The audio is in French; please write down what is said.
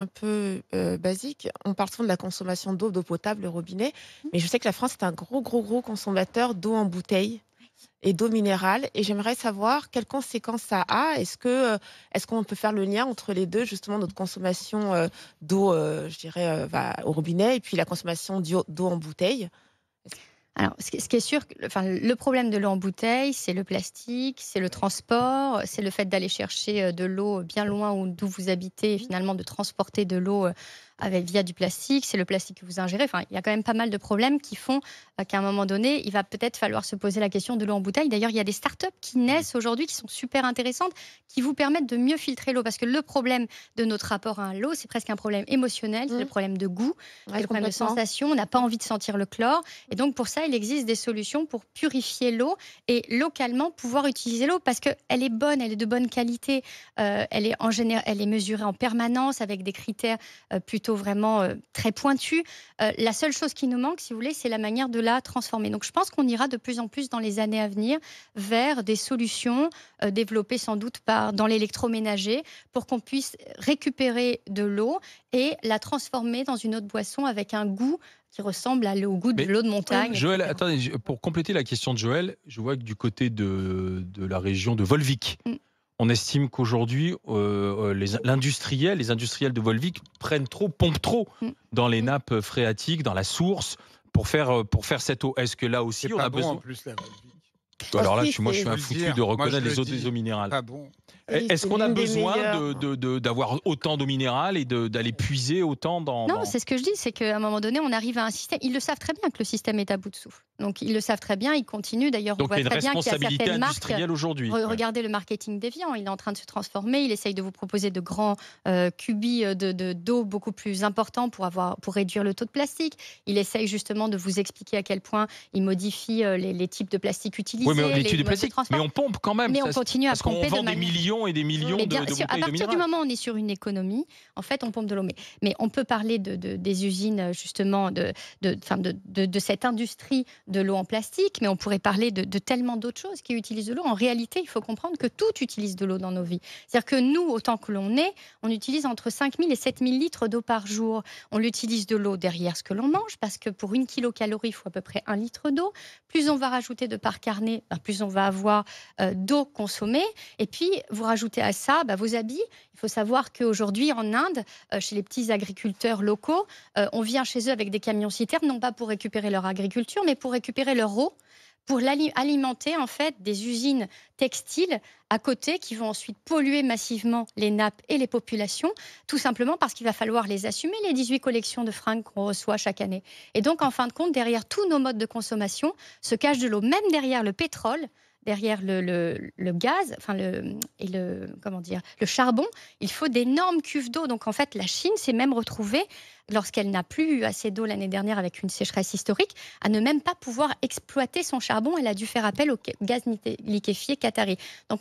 Un peu, basique. On parle souvent de la consommation d'eau potable, le robinet, Mmh. mais je sais que la France est un gros consommateur d'eau en bouteille et d'eau minérale et j'aimerais savoir quelles conséquences ça a. Est-ce qu'on peut faire le lien entre les 2 justement, notre consommation, d'eau, je dirais, au robinet et puis la consommation d'eau en bouteille? Est-ce Alors, ce qui est sûr, le problème de l'eau en bouteille, c'est le plastique, c'est le transport, c'est le fait d'aller chercher, de l'eau bien loin d'où vous habitez et Mmh. finalement de transporter de l'eau, via du plastique. C'est le plastique que vous ingérez. Enfin, il y a quand même pas mal de problèmes qui font, qu'à un moment donné, il va peut-être falloir se poser la question de l'eau en bouteille. D'ailleurs, il y a des startups qui Oui. naissent aujourd'hui, qui sont super intéressantes, qui vous permettent de mieux filtrer l'eau. Parce que le problème de notre rapport à l'eau, c'est presque un problème émotionnel, c'est le Mmh. problème de goût, c'est Ouais, le problème de complètement. sensation. On n'a pas envie de sentir le chlore. Et donc pour ça, il existe des solutions pour purifier l'eau et localement pouvoir utiliser l'eau parce qu'elle est bonne, elle est de bonne qualité. Elle est en général, elle est mesurée en permanence avec des critères plutôt vraiment très pointus. La seule chose qui nous manque, si vous voulez, c'est la manière de la transformer. Donc je pense qu'on ira de plus en plus dans les années à venir vers des solutions développées sans doute dans l'électroménager pour qu'on puisse récupérer de l'eau et la transformer dans une autre boisson avec un goût qui ressemble au goût de Mais l'eau de Oui. montagne, Joël, etc. attendez, pour compléter la question de Joël, je vois que du côté de la région de Volvic, Mmh. on estime qu'aujourd'hui, les industriels de Volvic pompent trop Mmh. dans les Mmh. nappes phréatiques, dans la source, pour faire cette eau. Est-ce que là C'est aussi, on pas a bon en besoin? plus la Volvic. Oh Alors là, si, moi, je suis Faut un le foutu dire. de Moi je reconnaître le les eaux dis, c'est minérales. pas bon. si, Est-ce c'est qu'on a l'une des besoin meilleures. d'avoir autant d'eau minérale et d'aller puiser autant Non, dans... c'est ce que je dis, c'est qu'à un moment donné, on arrive à un système. Ils le savent très bien que le système est à bout de souffle. Donc, ils le savent très bien, ils continuent. D'ailleurs, on Donc il voit y a une très bien qu'il y a responsabilité certaines marques. industrielle aujourd'hui. Ouais. Regardez le marketing déviant, il est en train de se transformer. Il essaye de vous proposer de grands cubis d'eau beaucoup plus importants pour réduire le taux de plastique. Il essaye justement de vous expliquer à quel point il modifie les types de plastique Oui, mais utilisés, les les tubes de modes de plastique, mais transport. on pompe quand même, Mais on continue à parce qu'on pomper de vend des manière. millions et des millions Mais bien de sûr, à bouteilles de partir du minéral. moment où on est sur une économie, en fait, on pompe de l'eau. Mais on peut parler des usines, justement, de cette industrie de l'eau en plastique, mais on pourrait parler de tellement d'autres choses qui utilisent de l'eau. En réalité, il faut comprendre que tout utilise de l'eau dans nos vies. C'est-à-dire que nous, autant que l'on est, on utilise entre 5 000 et 7 000 litres d'eau par jour. On utilise de l'eau derrière ce que l'on mange, parce que pour 1 kilocalorie, il faut à peu près 1 litre d'eau. Plus on va rajouter de parts carnées, plus on va avoir d'eau consommée. Et puis, vous rajoutez à ça vos habits. Il faut savoir qu'aujourd'hui, en Inde, chez les petits agriculteurs locaux, on vient chez eux avec des camions-citernes, non pas pour récupérer leur agriculture, mais pour récupérer leur eau, pour alimenter en fait des usines textiles à côté qui vont ensuite polluer massivement les nappes et les populations, tout simplement parce qu'il va falloir les assumer, les 18 collections de fringues qu'on reçoit chaque année. Et donc, en fin de compte, derrière tous nos modes de consommation se cache de l'eau, même derrière le pétrole, derrière le gaz, comment dire, le charbon, il faut d'énormes cuves d'eau. Donc en fait, la Chine s'est même retrouvée, lorsqu'elle n'a plus eu assez d'eau l'année dernière avec une sécheresse historique, à ne même pas pouvoir exploiter son charbon. Elle a dû faire appel au gaz liquéfié qatari. Donc